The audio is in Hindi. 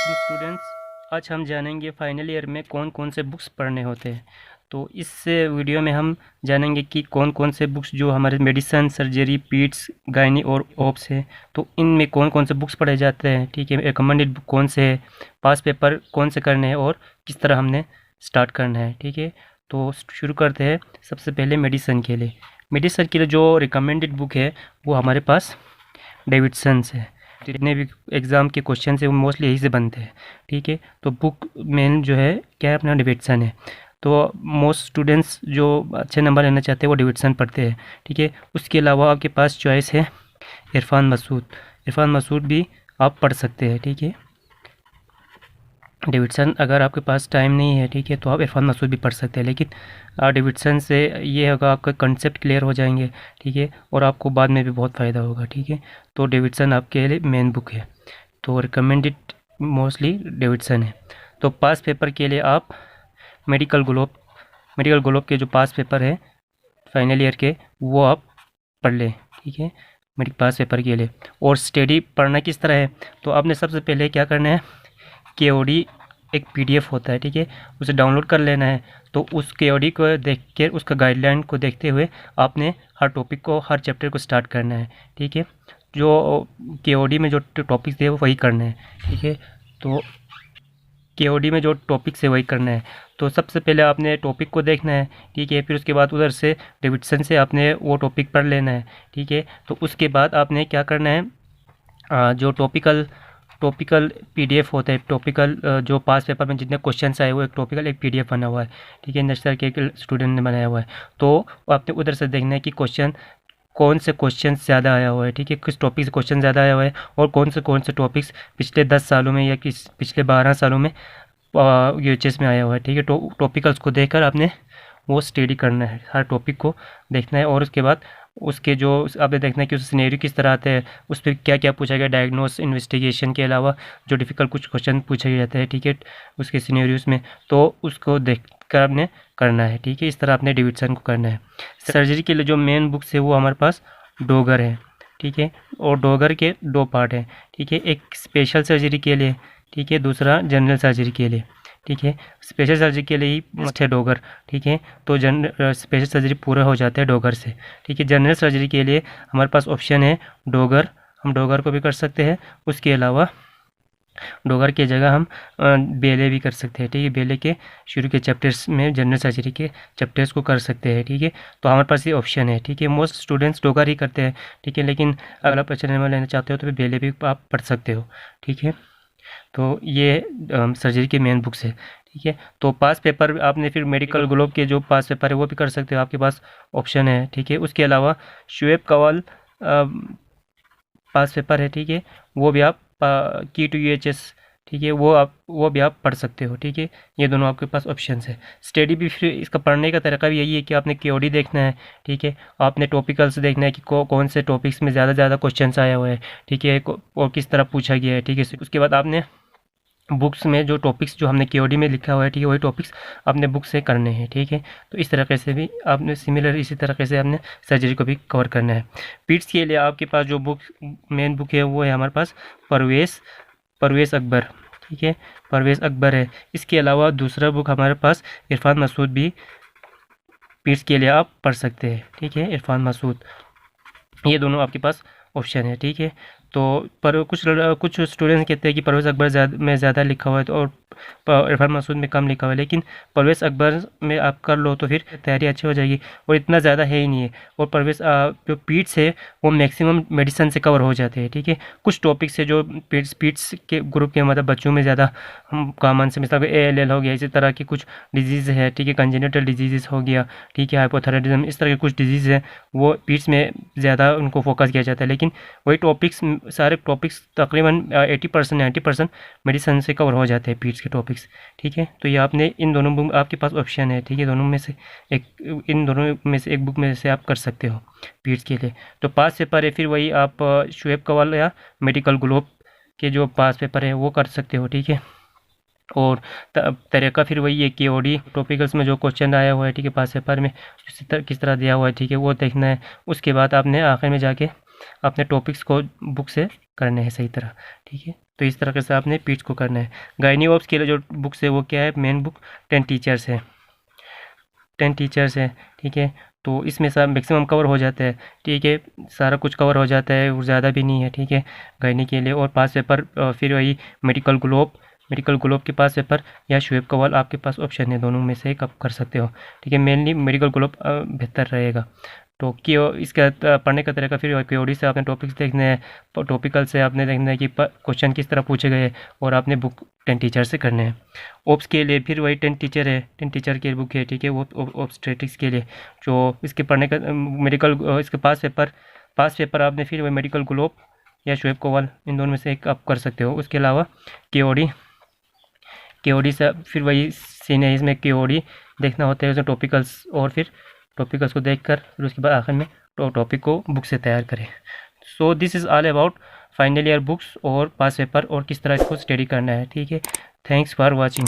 वालेकुम स्टूडेंट्स। आज हम जानेंगे फाइनल ईयर में कौन कौन से बुक्स पढ़ने होते हैं। तो इस वीडियो में हम जानेंगे कि कौन कौन से बुक्स जो हमारे मेडिसन, सर्जरी, पीड्स, गायनी और ओप्स है, तो इनमें कौन कौन से बुक्स पढ़े जाते हैं। ठीक है, रिकमेंडेड बुक कौन से है, पास पेपर कौन से करने हैं और किस तरह हमने स्टार्ट करना है। ठीक है, तो शुरू करते हैं। सबसे पहले मेडिसन के लिए जो रिकमेंडेड बुक है वो हमारे पास डेविडसन है। जितने भी एग्ज़ाम के क्वेश्चन है वो मोस्टली यही से बनते हैं। ठीक है, तो बुक मेन जो है क्या है, अपना डेविडसन है। तो मोस्ट स्टूडेंट्स जो अच्छे नंबर लेना चाहते हैं वो डेविडसन पढ़ते हैं। ठीक है, उसके अलावा आपके पास चॉइस है इरफान मसूद भी आप पढ़ सकते हैं। ठीक है, डेविडसन अगर आपके पास टाइम नहीं है, ठीक है, तो आप इरफान मसूद भी पढ़ सकते हैं, लेकिन डेविडसन से ये होगा आपका कंसेप्ट क्लियर हो जाएंगे। ठीक है, और आपको बाद में भी बहुत फ़ायदा होगा। ठीक है, तो डेविडसन आपके लिए मेन बुक है, तो रिकमेंडेड मोस्टली डेविडसन है। तो पास पेपर के लिए आप मेडिकल ग्लोब के जो पास पेपर है फाइनल ईयर के वो आप पढ़ लें। ठीक है, मेडिकल पास पेपर के लिए। और स्टडी पढ़ना किस तरह है, तो आपने सबसे पहले क्या करना है, केओडी एक पीडीएफ होता है, ठीक है, उसे डाउनलोड कर लेना है। तो उस केओडी को देख के, उसका गाइडलाइन को देखते हुए आपने हर टॉपिक को, हर चैप्टर को स्टार्ट करना है। ठीक है, जो केओडी में जो टॉपिक्स है वो वही करना है। ठीक है, तो केओडी में जो टॉपिक्स है वही करना है। तो सबसे पहले आपने टॉपिक को देखना है। ठीक है, फिर उसके बाद उधर से डेविडसन से आपने वो टॉपिक पढ़ लेना है। ठीक है, तो उसके बाद आपने क्या करना है, जो टॉपिकल पीडीएफ होता है, टॉपिकल जो पास पेपर में जितने क्वेश्चंस आए हुए एक टॉपिकल एक पीडीएफ बना हुआ है। ठीक है, नेशनल के एक स्टूडेंट ने बनाया हुआ है। तो आपने उधर से देखना है कि कौन से क्वेश्चन ज़्यादा आया हुआ है। ठीक है, किस टॉपिक से क्वेश्चन ज़्यादा आया हुआ है और कौन से टॉपिक्स पिछले 10 सालों में या पिछले 12 सालों में यूएचएस में आया हुआ है। ठीक है, टॉपिकल्स को देखकर आपने वो स्टडी करना है, हर टॉपिक को देखना है। और उसके बाद उसके जो आपने देखना है कि उस सिनेरियो किस तरह आते हैं, उस पर क्या क्या पूछा गया, डायग्नोस, इन्वेस्टिगेशन के अलावा जो डिफ़िकल्ट कुछ क्वेश्चन पूछे जाते हैं। ठीक है, उसके सिनेरियोज में, तो उसको देख कर आपने करना है। ठीक है, इस तरह आपने डिविजन को करना है। सर्जरी के लिए जो मेन बुक्स है वो हमारे पास डोगर है। ठीक है, और डोगर के 2 पार्ट हैं। ठीक है, एक स्पेशल सर्जरी के लिए, ठीक है, दूसरा जनरल सर्जरी के लिए। ठीक है, स्पेशल सर्जरी के लिए ही मस्ट है डोगर। ठीक है, तो स्पेशल सर्जरी पूरा हो जाता है डोगर से। ठीक है, जनरल सर्जरी के लिए हमारे पास ऑप्शन है डोगर, हम डोगर को भी कर सकते हैं। उसके अलावा डोगर की जगह हम बेले भी कर सकते हैं। ठीक है, बेले के शुरू के चैप्टर्स में जनरल सर्जरी के चैप्टर्स को कर सकते हैं। ठीक है, तो हमारे पास ये ऑप्शन है। ठीक है, मोस्ट स्टूडेंट्स डोगर ही करते हैं। ठीक है, लेकिन अगर आप अच्छा नंबर लेना चाहते हो तो फिर बेले भी आप पढ़ सकते हो। ठीक है, तो ये सर्जरी के मेन बुक्स है। ठीक है, तो पास पेपर आपने फिर मेडिकल ग्लोब के जो पास पेपर है वो भी कर सकते हो, आपके पास ऑप्शन है। ठीक है, उसके अलावा शुएब कवाल पास पेपर है। ठीक है, वो भी आप की टू यूएचएस, ठीक है, वो भी आप पढ़ सकते हो। ठीक है, ये दोनों आपके पास ऑप्शंस है। स्टडी भी फिर इसका पढ़ने का तरीका भी यही है कि आपने केओडी देखना है। ठीक है, आपने टॉपिकल्स देखना है कि कौन से टॉपिक्स में ज़्यादा क्वेश्चंस आया हुआ है। ठीक है, और किस तरह पूछा गया है। ठीक है, उसके बाद आपने बुक्स में जो टॉपिक्स जो हमने केओडी में लिखा हुआ है, ठीक है, वही टॉपिक्स आपने बुक से करने हैं। ठीक है, तो इस तरीके से भी आपने इसी तरीके से आपने सर्जरी को भी कवर करना है। पीट्स के लिए आपके पास जो मेन बुक है वो है हमारे पास परवेज़ अकबर। ठीक है, परवेज़ अकबर है। इसके अलावा दूसरा बुक हमारे पास इरफान मसूद भी पीट्स के लिए आप पढ़ सकते हैं। ठीक है, इरफान मसूद, ये दोनों आपके पास ऑप्शन है। ठीक है, तो पर कुछ स्टूडेंट्स कहते हैं कि परवेज़ अकबर में ज़्यादा लिखा हुआ है, तो और इरफान मसूद में कम लिखा हुआ है, लेकिन परवेज़ अकबर में आप कर लो तो फिर तैयारी अच्छी हो जाएगी और इतना ज़्यादा है ही नहीं है। और जो पीट्स है वो मैक्सिमम मेडिसिन से कवर हो जाते हैं। ठीक है, कुछ टॉपिक्स है जो पीट्स के ग्रुप के मतलब बच्चों में ज़्यादा कॉमन से, मतलब ALL हो गया, इसी तरह की कुछ डिजीज़ है। ठीक है, कंजेनिटल डिजीज़ हो गया। ठीक है, हाइपोथायराइडिज्म, इस तरह के कुछ डिजीज़ है वो पीट्स में ज़्यादा उनको फोकस किया जाता है, लेकिन वही टॉपिक्स, सारे टॉपिक्स तकरीबन 80% 90% मेडिसिन से कवर हो जाते हैं पीट्स के टॉपिक्स। ठीक है, तो ये आपने इन दोनों बुक आपके पास ऑप्शन है। ठीक है, इन दोनों में से एक बुक में से आप कर सकते हो पीट्स के लिए। तो पास पेपर है फिर वही आप शुएब कवाल या मेडिकल ग्लोब के जो पास पेपर है वो कर सकते हो। ठीक है, और तरीका फिर वही है कि ओडी टॉपिकल्स में जो क्वेश्चन आया हुआ है, ठीक है, पास पेपर में किस तरह दिया हुआ है, ठीक है, वो देखना है। उसके बाद आपने आखिर में जाके अपने टॉपिक्स को बुक से करने हैं सही तरह। ठीक है। तो इस तरह से आपने पीच को करना है। गायनी ऑप्स के लिए जो बुक्स है वो क्या है, मेन बुक 10 टीचर्स है, 10 टीचर्स है, ठीक है। तो इसमें सब मैक्सिमम कवर हो जाता है, ठीक है, सारा कुछ कवर हो जाता है और ज़्यादा भी नहीं है, ठीक है, गायनी के लिए। और पास पेपर फिर वही मेडिकल ग्लोब के पास पेपर या शुएब कवाल, आपके पास ऑप्शन है, दोनों में से एक आप कर सकते हो, ठीक है। मेनली मेडिकल ग्लोब बेहतर रहेगा। तो इसका पढ़ने का तरीका फिर क्योडी से आपने टॉपिक्स देखने हैं, टॉपिकल से आपने देखना है कि क्वेश्चन किस तरह पूछे गए, और आपने बुक 10 टीचर से करने हैं। ओप्स के लिए फिर वही 10 टीचर है, 10 टीचर की बुक है, ठीक है। वो ऑब्स्टेट्रिक्स के लिए जो इसके पढ़ने का मेडिकल इसके पास पेपर आपने फिर वही मेडिकल ग्लोब या शुएब कोवाल, इन दोनों में से एक आप कर सकते हो। उसके अलावा केओडी से फिर वही सीन है, इसमें केओडी देखना होता है, उसमें टॉपिकल्स, और फिर टॉपिकल्स को देखकर फिर उसके बाद आखिर में टॉपिक को बुक से तैयार करें। So this is all about final year books और पास पेपर और किस तरह इसको स्टडी करना है, ठीक है। Thanks for watching.